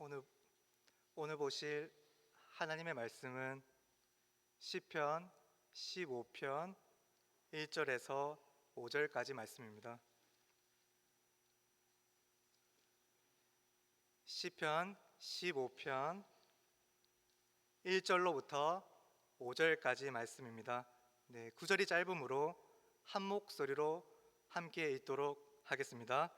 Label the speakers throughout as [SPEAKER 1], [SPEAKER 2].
[SPEAKER 1] 오늘 오늘 보실 하나님의 말씀은 시편 15편 1절에서 5절까지 말씀입니다. 시편 15편 1절로부터 5절까지 말씀입니다. 네, 구절이 짧으므로 한 목소리로 함께 읽도록 하겠습니다.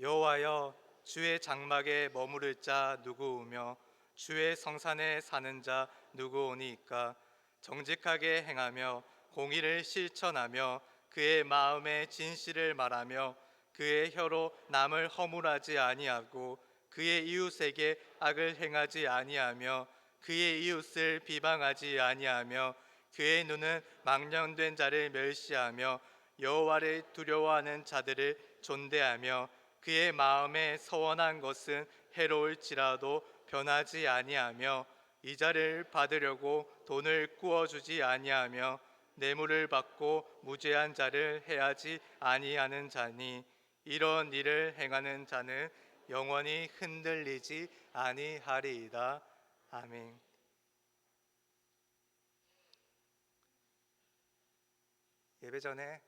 [SPEAKER 1] 여호와여, 주의 장막에 머무를 자 누구오며 주의 성산에 사는 자 누구오니이까? 정직하게 행하며 공의를 실천하며 그의 마음에 진실을 말하며 그의 혀로 남을 허물하지 아니하고 그의 이웃에게 악을 행하지 아니하며 그의 이웃을 비방하지 아니하며 그의 눈은 망령된 자를 멸시하며 여호와를 두려워하는 자들을 존대하며 그의 마음에 서원한 것은 해로울지라도 변하지 아니하며 이자를 받으려고 돈을 꾸어주지 아니하며 뇌물을 받고 무죄한 자를 해하지 아니하는 자니 이런 일을 행하는 자는 영원히 흔들리지 아니하리이다. 아멘. 예배 전에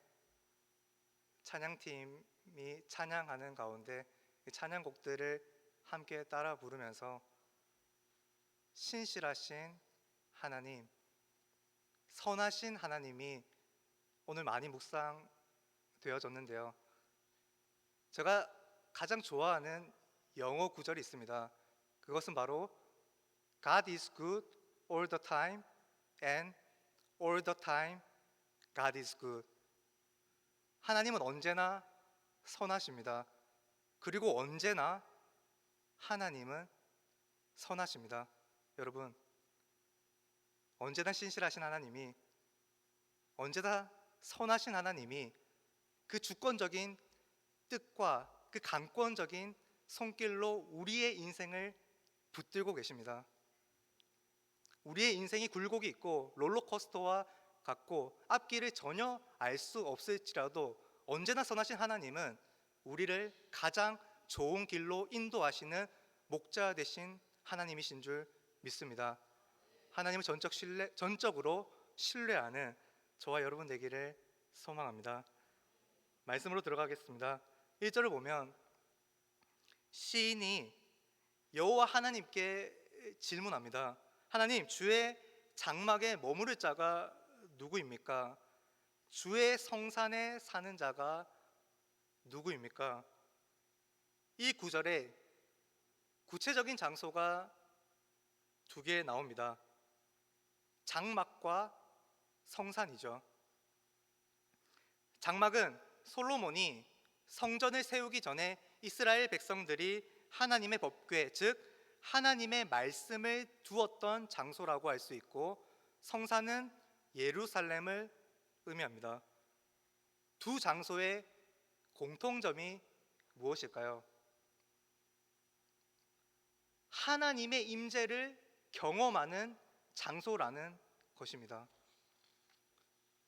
[SPEAKER 1] 찬양팀이 찬양하는 가운데 찬양곡들을 함께 따라 부르면서 신실하신 하나님, 선하신 하나님이 오늘 많이 묵상되어졌는데요. 제가 가장 좋아하는 영어 구절이 있습니다. 그것은 바로 God is good all the time and all the time God is good. 하나님은 언제나 선하십니다. 그리고 언제나 하나님은 선하십니다. 여러분, 언제나 신실하신 하나님이, 언제나 선하신 하나님이 그 주권적인 뜻과 그 강권적인 손길로 우리의 인생을 붙들고 계십니다. 우리의 인생이 굴곡이 있고 롤러코스터와 같고 앞길을 전혀 알 수 없을지라도 언제나 선하신 하나님은 우리를 가장 좋은 길로 인도하시는 목자 되신 하나님이신 줄 믿습니다. 하나님을 전적으로 신뢰하는 저와 여러분 되기를 소망합니다. 말씀으로 들어가겠습니다. 1절을 보면 시인이 여호와 하나님께 질문합니다. 하나님, 주의 장막에 머무를 자가 누구입니까? 주의 성산에 사는 자가 누구입니까? 이 구절에 구체적인 장소가 두 개 나옵니다. 장막과 성산이죠. 장막은 솔로몬이 성전을 세우기 전에 이스라엘 백성들이 하나님의 법궤, 즉 하나님의 말씀을 두었던 장소라고 할 수 있고, 성산은 예루살렘을 의미합니다. 두 장소의 공통점이 무엇일까요? 하나님의 임재를 경험하는 장소라는 것입니다.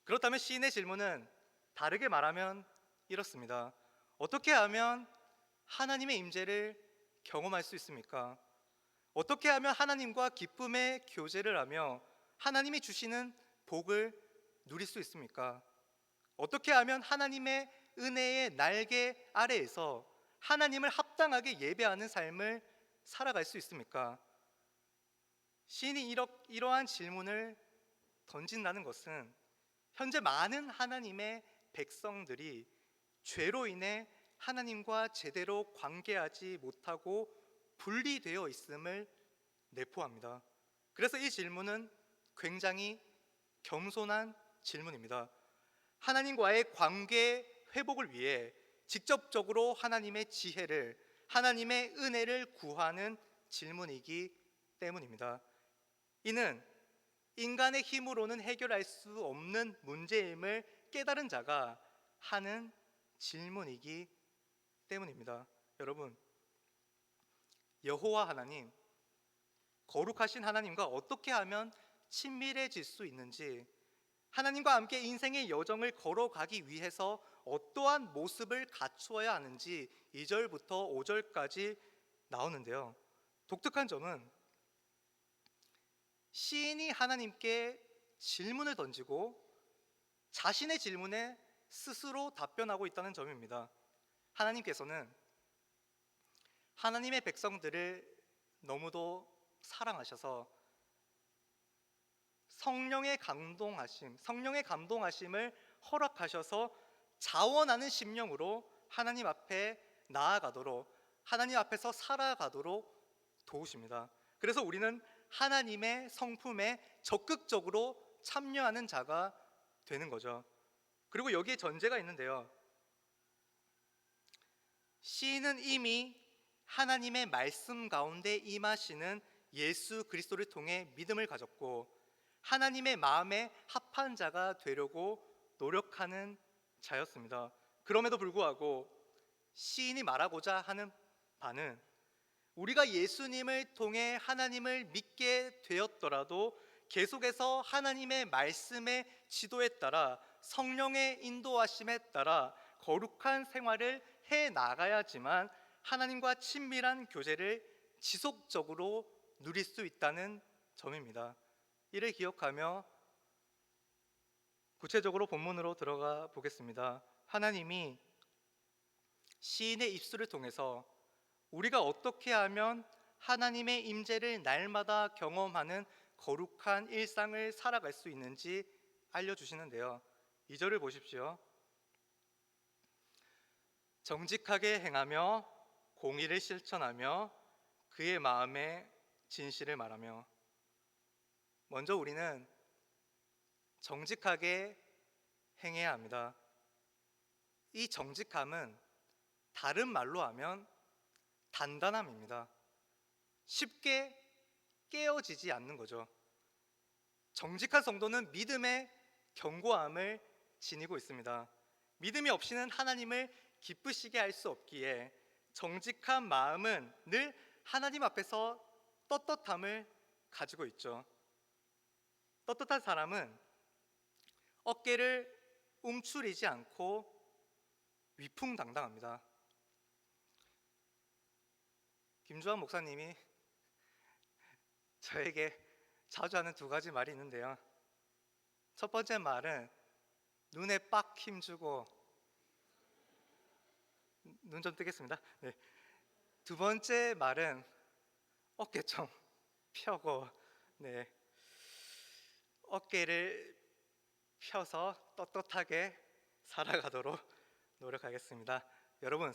[SPEAKER 1] 그렇다면 시인의 질문은 다르게 말하면 이렇습니다. 어떻게 하면 하나님의 임재를 경험할 수 있습니까? 어떻게 하면 하나님과 기쁨의 교제를 하며 하나님이 주시는 복을 누릴 수 있습니까? 어떻게 하면 하나님의 은혜의 날개 아래에서 하나님을 합당하게 예배하는 삶을 살아갈 수 있습니까? 시인이 이러한 질문을 던진다는 것은 현재 많은 하나님의 백성들이 죄로 인해 하나님과 제대로 관계하지 못하고 분리되어 있음을 내포합니다. 그래서 이 질문은 굉장히 겸손한 질문입니다. 하나님과의 관계 회복을 위해 직접적으로 하나님의 지혜를, 하나님의 은혜를 구하는 질문이기 때문입니다. 이는 인간의 힘으로는 해결할 수 없는 문제임을 깨달은 자가 하는 질문이기 때문입니다. 여러분, 여호와 하나님, 거룩하신 하나님과 어떻게 하면 친밀해질 수 있는지, 하나님과 함께 인생의 여정을 걸어가기 위해서 어떠한 모습을 갖추어야 하는지 2절부터 5절까지 나오는데요. 독특한 점은 시인이 하나님께 질문을 던지고 자신의 질문에 스스로 답변하고 있다는 점입니다. 하나님께서는 하나님의 백성들을 너무도 사랑하셔서 성령의 감동하심을 허락하셔서 자원하는 심령으로 하나님 앞에 나아가도록, 하나님 앞에서 살아가도록 도우십니다. 그래서 우리는 하나님의 성품에 적극적으로 참여하는 자가 되는 거죠. 그리고 여기에 전제가 있는데요. 시인은 이미 하나님의 말씀 가운데 임하시는 예수 그리스도를 통해 믿음을 가졌고 하나님의 마음에 합한 자가 되려고 노력하는 자였습니다. 그럼에도 불구하고 시인이 말하고자 하는 바는 우리가 예수님을 통해 하나님을 믿게 되었더라도 계속해서 하나님의 말씀의 지도에 따라 성령의 인도하심에 따라 거룩한 생활을 해 나가야지만 하나님과 친밀한 교제를 지속적으로 누릴 수 있다는 점입니다. 이를 기억하며 구체적으로 본문으로 들어가 보겠습니다. 하나님이 시인의 입술을 통해서 우리가 어떻게 하면 하나님의 임재를 날마다 경험하는 거룩한 일상을 살아갈 수 있는지 알려주시는데요. 2절을 보십시오. 정직하게 행하며 공의를 실천하며 그의 마음에 진실을 말하며. 먼저 우리는 정직하게 행해야 합니다. 이 정직함은 다른 말로 하면 단단함입니다. 쉽게 깨어지지 않는 거죠. 정직한 성도는 믿음의 견고함을 지니고 있습니다. 믿음이 없이는 하나님을 기쁘시게 할 수 없기에 정직한 마음은 늘 하나님 앞에서 떳떳함을 가지고 있죠. 떳떳한 사람은 어깨를 움츠리지 않고 위풍당당합니다. 김주환 목사님이 저에게 자주 하는 두 가지 말이 있는데요. 첫 번째 말은 눈에 빡 힘주고, 눈 좀 뜨겠습니다. 네. 두 번째 말은 어깨 좀 펴고, 네, 어깨를 펴서 떳떳하게 살아가도록 노력하겠습니다. 여러분,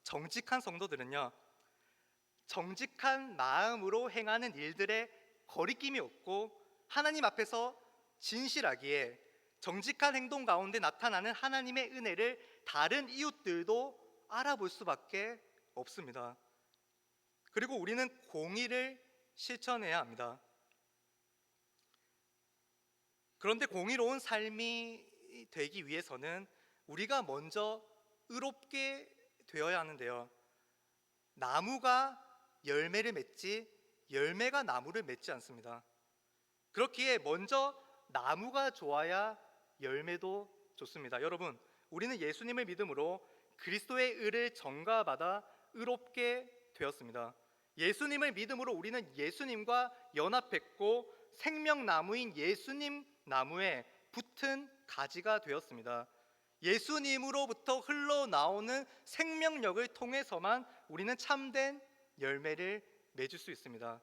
[SPEAKER 1] 정직한 성도들은요, 정직한 마음으로 행하는 일들에 거리낌이 없고 하나님 앞에서 진실하기에 정직한 행동 가운데 나타나는 하나님의 은혜를 다른 이웃들도 알아볼 수밖에 없습니다. 그리고 우리는 공의를 실천해야 합니다. 그런데 공의로운 삶이 되기 위해서는 우리가 먼저 의롭게 되어야 하는데요. 나무가 열매를 맺지 열매가 나무를 맺지 않습니다. 그렇기에 먼저 나무가 좋아야 열매도 좋습니다. 여러분, 우리는 예수님을 믿음으로 그리스도의 의를 전가받아 의롭게 되었습니다. 예수님을 믿음으로 우리는 예수님과 연합했고 생명나무인 예수님 나무에 붙은 가지가 되었습니다. 예수님으로부터 흘러나오는 생명력을 통해서만 우리는 참된 열매를 맺을 수 있습니다.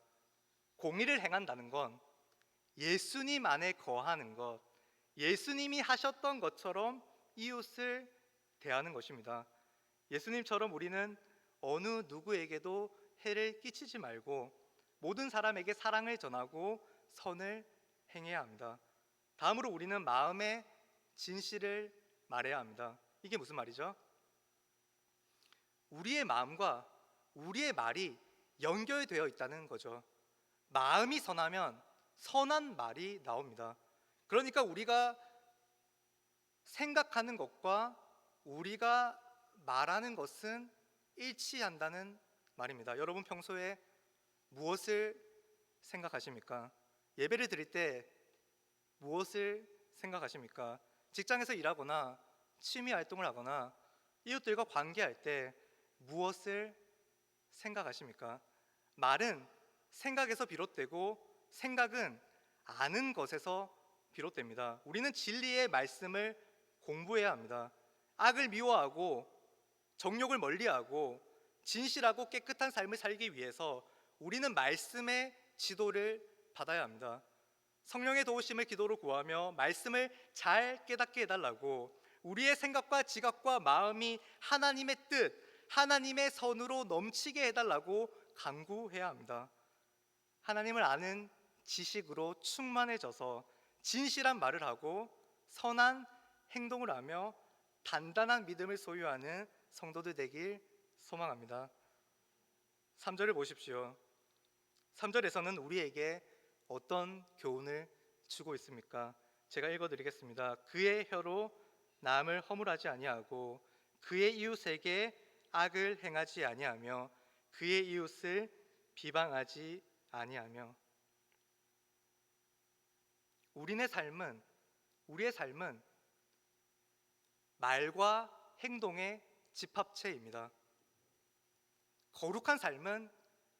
[SPEAKER 1] 공의를 행한다는 건 예수님 안에 거하는 것, 예수님이 하셨던 것처럼 이웃을 대하는 것입니다. 예수님처럼 우리는 어느 누구에게도 해를 끼치지 말고 모든 사람에게 사랑을 전하고 선을 행해야 합니다. 다음으로 우리는 마음의 진실을 말해야 합니다. 이게 무슨 말이죠? 우리의 마음과 우리의 말이 연결되어 있다는 거죠. 마음이 선하면 선한 말이 나옵니다. 그러니까 우리가 생각하는 것과 우리가 말하는 것은 일치한다는 말입니다. 여러분, 평소에 무엇을 생각하십니까? 예배를 드릴 때 무엇을 생각하십니까? 직장에서 일하거나 취미 활동을 하거나 이웃들과 관계할 때 무엇을 생각하십니까? 말은 생각에서 비롯되고 생각은 아는 것에서 비롯됩니다. 우리는 진리의 말씀을 공부해야 합니다. 악을 미워하고 정욕을 멀리하고 진실하고 깨끗한 삶을 살기 위해서 우리는 말씀의 지도를 받아야 합니다. 성령의 도우심을 기도로 구하며 말씀을 잘 깨닫게 해달라고, 우리의 생각과 지각과 마음이 하나님의 뜻, 하나님의 선으로 넘치게 해달라고 간구해야 합니다. 하나님을 아는 지식으로 충만해져서 진실한 말을 하고 선한 행동을 하며 단단한 믿음을 소유하는 성도들 되길 소망합니다. 3절을 보십시오. 3절에서는 우리에게 어떤 교훈을 주고 있습니까? 제가 읽어드리겠습니다. 그의 혀로 남을 허물하지 아니하고 그의 이웃에게 악을 행하지 아니하며 그의 이웃을 비방하지 아니하며. 우리의 삶은 말과 행동의 집합체입니다. 거룩한 삶은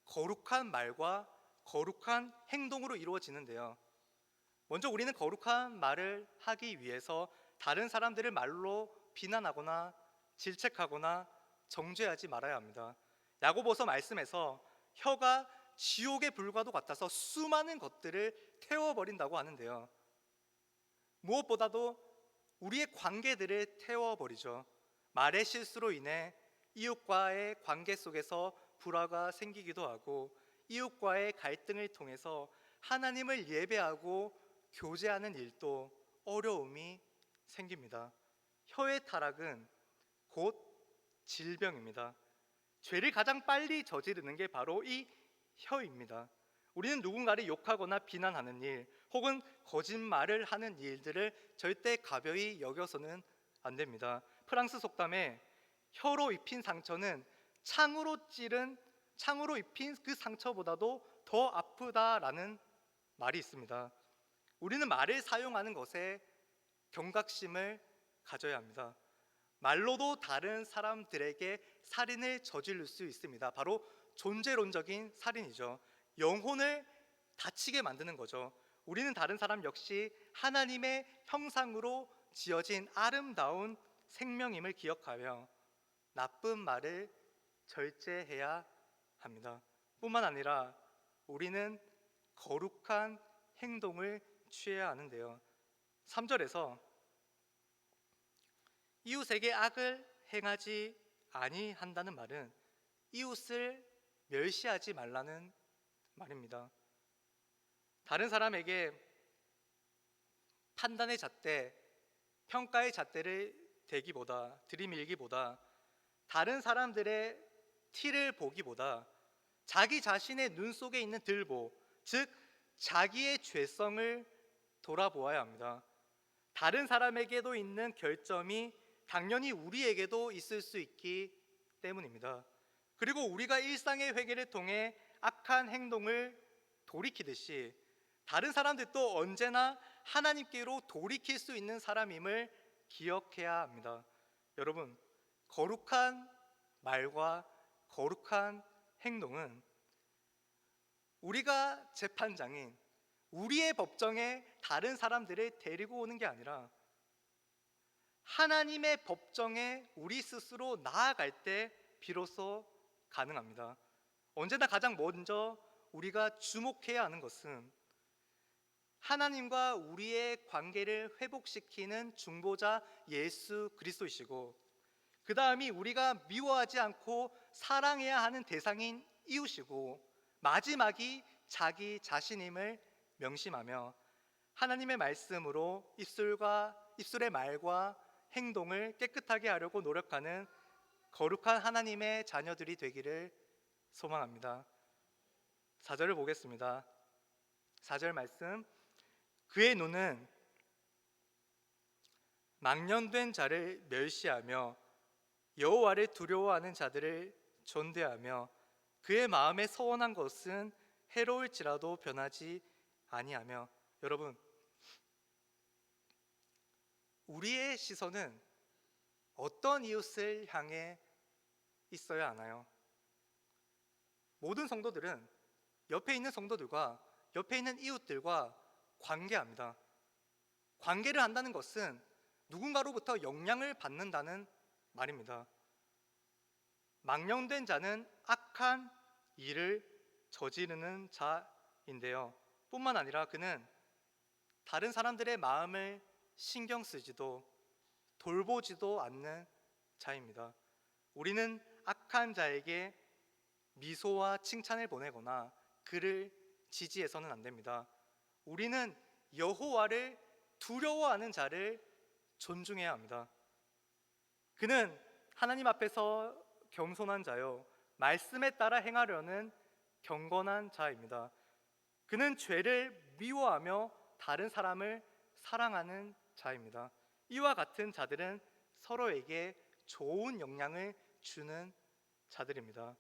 [SPEAKER 1] 거룩한 말과 거룩한 행동으로 이루어지는데요. 먼저 우리는 거룩한 말을 하기 위해서 다른 사람들을 말로 비난하거나 질책하거나 정죄하지 말아야 합니다. 야고보서 말씀에서 혀가 지옥의 불과도 같아서 수많은 것들을 태워버린다고 하는데요. 무엇보다도 우리의 관계들을 태워버리죠. 말의 실수로 인해 이웃과의 관계 속에서 불화가 생기기도 하고 이웃과의 갈등을 통해서 하나님을 예배하고 교제하는 일도 어려움이 생깁니다. 혀의 타락은 곧 질병입니다. 죄를 가장 빨리 저지르는 게 바로 이 혀입니다. 우리는 누군가를 욕하거나 비난하는 일 혹은 거짓말을 하는 일들을 절대 가벼이 여겨서는 안 됩니다. 프랑스 속담에 혀로 입힌 상처는 창으로 입힌 그 상처보다도 더 아프다라는 말이 있습니다. 우리는 말을 사용하는 것에 경각심을 가져야 합니다. 말로도 다른 사람들에게 살인을 저지를 수 있습니다. 바로 존재론적인 살인이죠. 영혼을 다치게 만드는 거죠. 우리는 다른 사람 역시 하나님의 형상으로 지어진 아름다운 생명임을 기억하며 나쁜 말을 절제해야 합니다. 뿐만 아니라 우리는 거룩한 행동을 취해야 하는데요. 3절에서 이웃에게 악을 행하지 아니한다는 말은 이웃을 멸시하지 말라는 말입니다. 다른 사람에게 판단의 잣대, 평가의 잣대를 들이밀기보다 다른 사람들의 티를 보기보다 자기 자신의 눈 속에 있는 들보, 즉 자기의 죄성을 돌아보아야 합니다. 다른 사람에게도 있는 결점이 당연히 우리에게도 있을 수 있기 때문입니다. 그리고 우리가 일상의 회개를 통해 악한 행동을 돌이키듯이 다른 사람들도 언제나 하나님께로 돌이킬 수 있는 사람임을 기억해야 합니다. 여러분, 거룩한 말과 거룩한 행동은 우리가 재판장인 우리의 법정에 다른 사람들을 데리고 오는 게 아니라 하나님의 법정에 우리 스스로 나아갈 때 비로소 가능합니다. 언제나 가장 먼저 우리가 주목해야 하는 것은 하나님과 우리의 관계를 회복시키는 중보자 예수 그리스도이시고, 그 다음이 우리가 미워하지 않고 사랑해야 하는 대상인 이웃이고, 마지막이 자기 자신임을 명심하며 하나님의 말씀으로 입술의 말과 행동을 깨끗하게 하려고 노력하는 거룩한 하나님의 자녀들이 되기를 소망합니다. 4절을 보겠습니다. 4절 말씀, 그의 눈은 망령된 자를 멸시하며 여호와를 두려워하는 자들을 존대하며 그의 마음에 서원한 것은 해로울지라도 변하지 아니하며. 여러분, 우리의 시선은 어떤 이웃을 향해 있어야 하나요? 모든 성도들은 옆에 있는 성도들과 옆에 있는 이웃들과 관계합니다. 관계를 한다는 것은 누군가로부터 영향을 받는다는 말입니다. 망령된 자는 악한 일을 저지르는 자인데요. 뿐만 아니라 그는 다른 사람들의 마음을 신경 쓰지도 돌보지도 않는 자입니다. 우리는 악한 자에게 미소와 칭찬을 보내거나 그를 지지해서는 안 됩니다. 우리는 여호와를 두려워하는 자를 존중해야 합니다. 그는 하나님 앞에서 겸손한 자요, 말씀에 따라 행하려는 경건한 자입니다. 그는 죄를 미워하며 다른 사람을 사랑하는 자입니다. 이와 같은 자들은 서로에게 좋은 영향을 주는 자들입니다.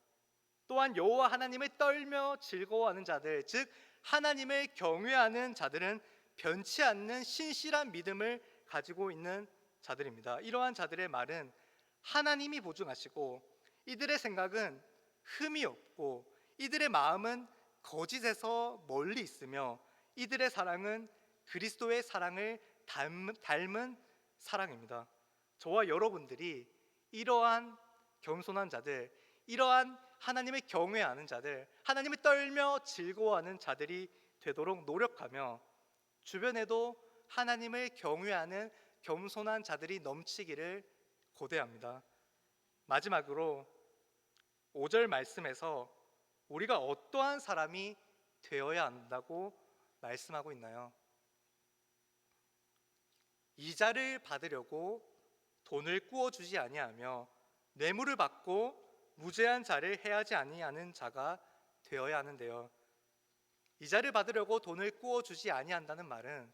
[SPEAKER 1] 또한 여호와 하나님을 떨며 즐거워하는 자들, 즉 하나님을 경외하는 자들은 변치 않는 신실한 믿음을 가지고 있는 자들입니다. 이러한 자들의 말은 하나님이 보증하시고 이들의 생각은 흠이 없고 이들의 마음은 거짓에서 멀리 있으며 이들의 사랑은 그리스도의 사랑을 닮은 사랑입니다. 저와 여러분들이 이러한 겸손한 자들, 이러한 하나님을 경외하는 자들, 하나님을 떨며 즐거워하는 자들이 되도록 노력하며 주변에도 하나님을 경외하는 겸손한 자들이 넘치기를 고대합니다. 마지막으로 5절 말씀에서 우리가 어떠한 사람이 되어야 한다고 말씀하고 있나요? 이자를 받으려고 돈을 꾸어주지 아니하며 뇌물을 받고 무죄한 자를 해하지 아니하는 자가 되어야 하는데요. 이자를 받으려고 돈을 꾸어주지 아니한다는 말은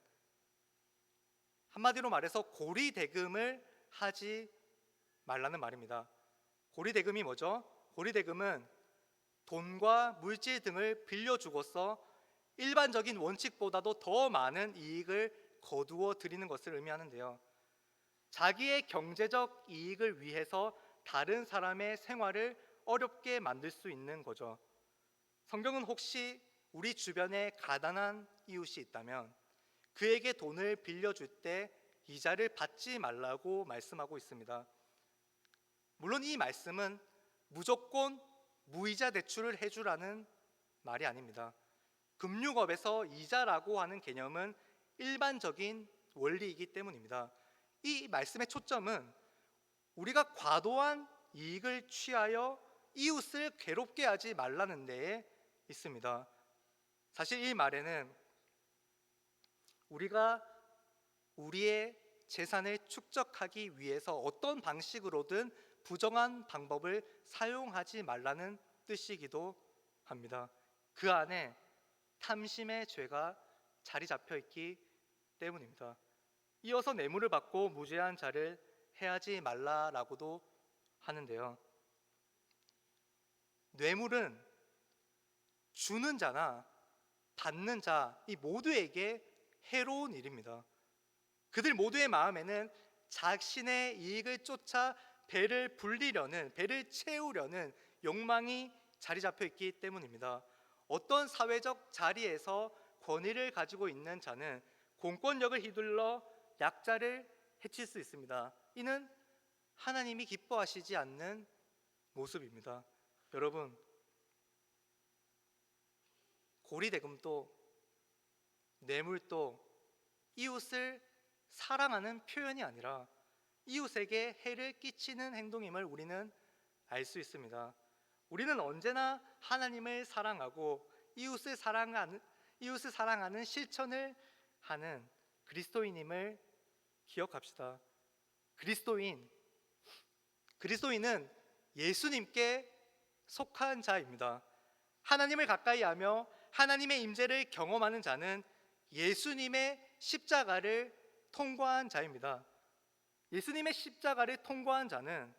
[SPEAKER 1] 한마디로 말해서 고리대금을 하지 말라는 말입니다. 고리대금이 뭐죠? 고리대금은 돈과 물질 등을 빌려주고서 일반적인 원칙보다도 더 많은 이익을 거두어 들이는 것을 의미하는데요. 자기의 경제적 이익을 위해서 다른 사람의 생활을 어렵게 만들 수 있는 거죠. 성경은 혹시 우리 주변에 가난한 이웃이 있다면 그에게 돈을 빌려줄 때 이자를 받지 말라고 말씀하고 있습니다. 물론 이 말씀은 무조건 무이자 대출을 해주라는 말이 아닙니다. 금융업에서 이자라고 하는 개념은 일반적인 원리이기 때문입니다. 이 말씀의 초점은 우리가 과도한 이익을 취하여 이웃을 괴롭게 하지 말라는 데에 있습니다. 사실 이 말에는 우리가 우리의 재산을 축적하기 위해서 어떤 방식으로든 부정한 방법을 사용하지 말라는 뜻이기도 합니다. 그 안에 탐심의 죄가 자리 잡혀 있기 때문입니다. 이어서 뇌물을 받고 무죄한 자를 해하지 말라라고도 하는데요. 뇌물은 주는 자나 받는 자 이 모두에게 해로운 일입니다. 그들 모두의 마음에는 자신의 이익을 쫓아 배를 불리려는, 배를 채우려는 욕망이 자리 잡혀 있기 때문입니다. 어떤 사회적 자리에서 권위를 가지고 있는 자는 공권력을 휘둘러 약자를 해칠 수 있습니다. 이는 하나님이 기뻐하시지 않는 모습입니다. 여러분, 고리대금도 뇌물도 이웃을 사랑하는 표현이 아니라 이웃에게 해를 끼치는 행동임을 우리는 알 수 있습니다. 우리는 언제나 하나님을 사랑하고 이웃을 사랑하는 실천을 하는 그리스도인임을 기억합시다. 그리스도인은 예수님께 속한 자입니다. 하나님을 가까이하며 하나님의 임재를 경험하는 자는 예수님의 십자가를 통과한 자입니다. 예수님의 십자가를 통과한 자는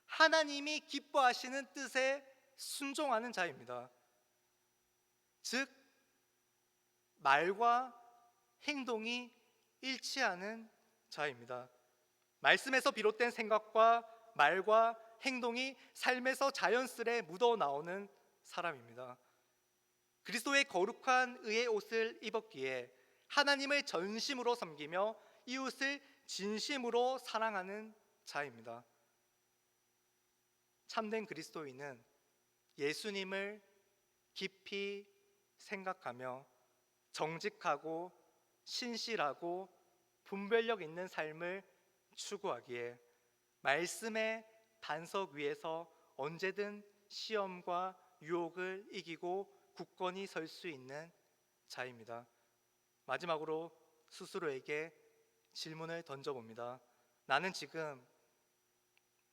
[SPEAKER 1] 하나님이 기뻐하시는 뜻에 순종하는 자입니다. 즉 말과 행동이 일치하는 자입니다. 말씀에서 비롯된 생각과 말과 행동이 삶에서 자연스레 묻어나오는 사람입니다. 그리스도의 거룩한 의의 옷을 입었기에 하나님을 전심으로 섬기며 이웃을 진심으로 사랑하는 자입니다. 참된 그리스도인은 예수님을 깊이 생각하며 정직하고 신실하고 분별력 있는 삶을 추구하기에 말씀의 반석 위에서 언제든 시험과 유혹을 이기고 굳건히 설 수 있는 자입니다. 마지막으로 스스로에게 질문을 던져봅니다. 나는 지금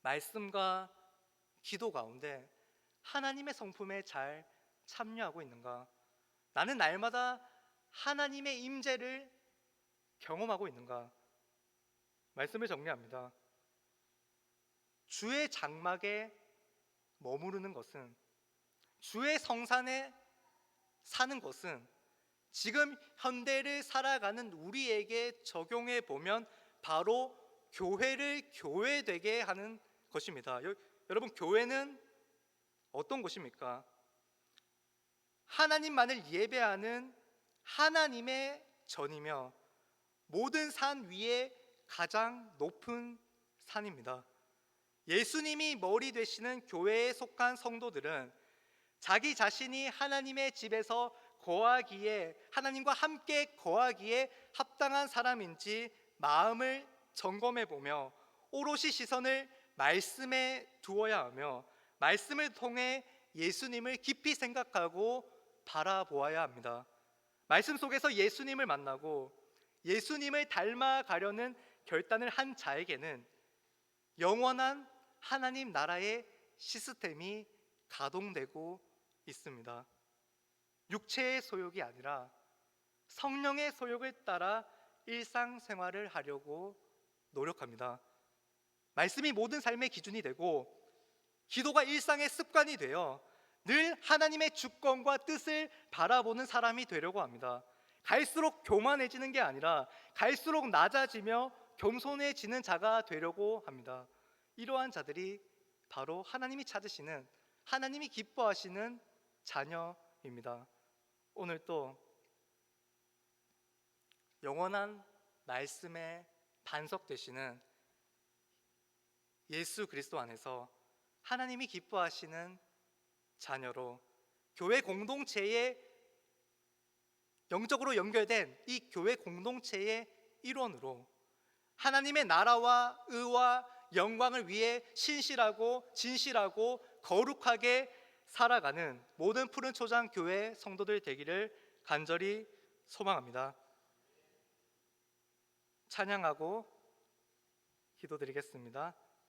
[SPEAKER 1] 말씀과 기도 가운데 하나님의 성품에 잘 참여하고 있는가? 나는 날마다 하나님의 임재를 경험하고 있는가? 말씀을 정리합니다. 주의 장막에 머무르는 것은, 주의 성산에 사는 것은 지금 현대를 살아가는 우리에게 적용해 보면 바로 교회를 교회되게 하는 것입니다. 여러분, 교회는 어떤 곳입니까? 하나님만을 예배하는 하나님의 전이며 모든 산 위에 가장 높은 산입니다. 예수님이 머리 되시는 교회에 속한 성도들은 자기 자신이 하나님의 집에서 거하기에, 하나님과 함께 거하기에 합당한 사람인지 마음을 점검해 보며 오롯이 시선을 말씀에 두어야 하며 말씀을 통해 예수님을 깊이 생각하고 바라보아야 합니다. 말씀 속에서 예수님을 만나고 예수님을 닮아가려는 결단을 한 자에게는 영원한 하나님 나라의 시스템이 가동되고 있습니다. 육체의 소욕이 아니라 성령의 소욕을 따라 일상생활을 하려고 노력합니다. 말씀이 모든 삶의 기준이 되고 기도가 일상의 습관이 되어 늘 하나님의 주권과 뜻을 바라보는 사람이 되려고 합니다. 갈수록 교만해지는 게 아니라 갈수록 낮아지며 겸손해지는 자가 되려고 합니다. 이러한 자들이 바로 하나님이 찾으시는, 하나님이 기뻐하시는 자녀입니다. 오늘 또 영원한 말씀에 반석 되시는 예수 그리스도 안에서 하나님이 기뻐하시는 자녀로 교회 공동체에 영적으로 연결된 이 교회 공동체의 일원으로 하나님의 나라와 의와 영광을 위해 신실하고 진실하고 거룩하게 살아가는 모든 푸른 초장 교회 성도들 되기를 간절히 소망합니다. 찬양하고 기도드리겠습니다.